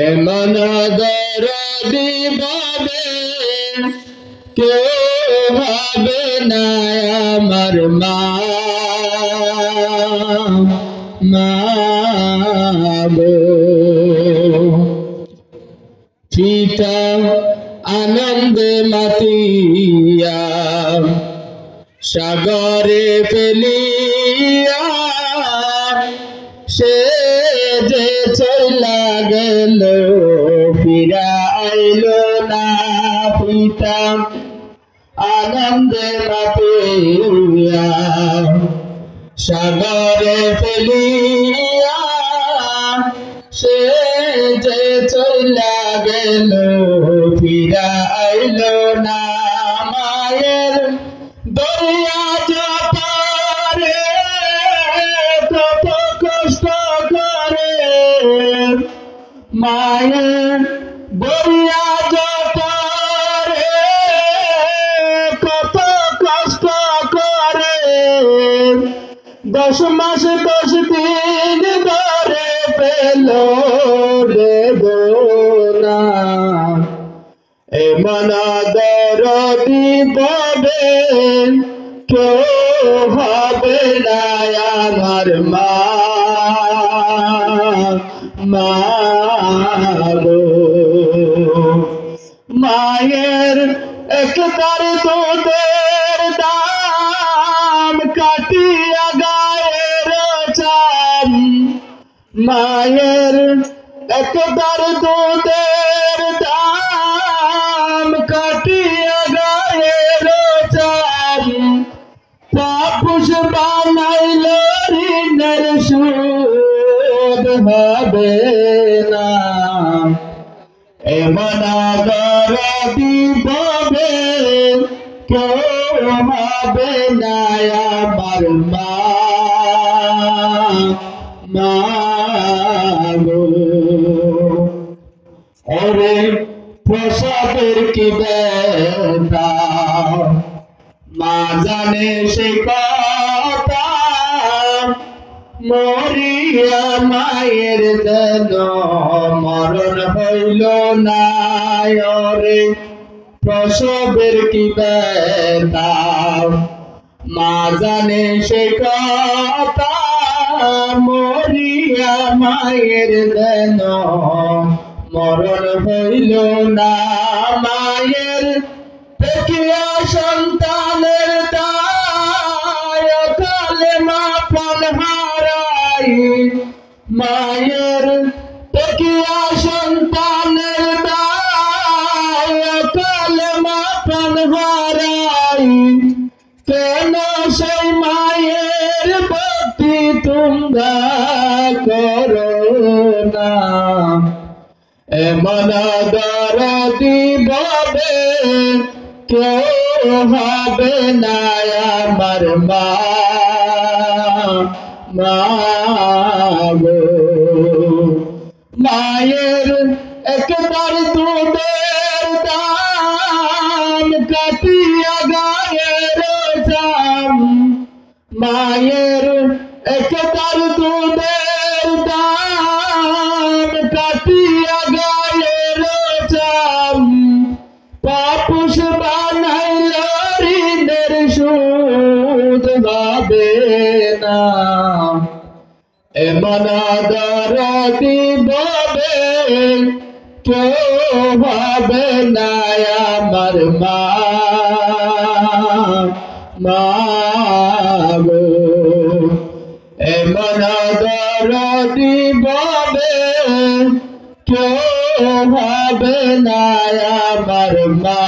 এমন দরদি ভাবে কেউ হবে না আমার মা গো। পিতা আনন্দে মাতিয়া সাগরে ফেলিয়া সে যে চলা গেল ফিরা আইল না। পিতা আনন্দে মাতিয়া সাগরে ফেলিয়া সে যে চলা গেল ফিরা আইল না। মায়ের দরিয়া পারে কত কষ্ট করে, মায়ের দরিয়া পারে কত কষ্ট করে, 10 মাস 10 দিন ধরে পেল বেদনা। এমন দরদি ভাবে কেউ হবে না আমার মা গো। মায়ের একবার দুধের দাম কাটিয়া গায়ের চাম, মায়ের একবার দুধের দাম কাটিয়া গায়ের চাম, পাপুষ বানাইল ঋণের সুদ হবে না। এমন দরদি ভাবে কেউ হবে না আমার মা গো। ওরে প্রসবের কি ব্যথা মা জানে সে কথা, মরিয়া মায়ের যেন মরণ হইল না। ওরে প্রসবের কি ব্যথা মা জানে সে কথা, মরিয়া মায়ের যেন মরণ হইল না। মায়ের দেখিয়া সন্তানের দায় কালে মা প্রাণ হারাই, মায়ের দেখিয়া সন্তানের দায় কালে মা প্রাণ হারাই, কেন সেই মায়ের ভক্তি তোমরা করো না। এমন দরদি ভাবে কেউ হবে না আমার মা গো। মায়ের একবার দুধের দাম কাটিয়া গায়ের চাম, মায়ের একবার দুধের দাম কাটিয়া গায়ের চাম, পাপুষ বানাইল ঋণের সুদ হবে না। এমন দরদি ভাবে কেউ হবে না আমার মা গো। এমন দরদি ভাবে কেউ হবে না আমার মা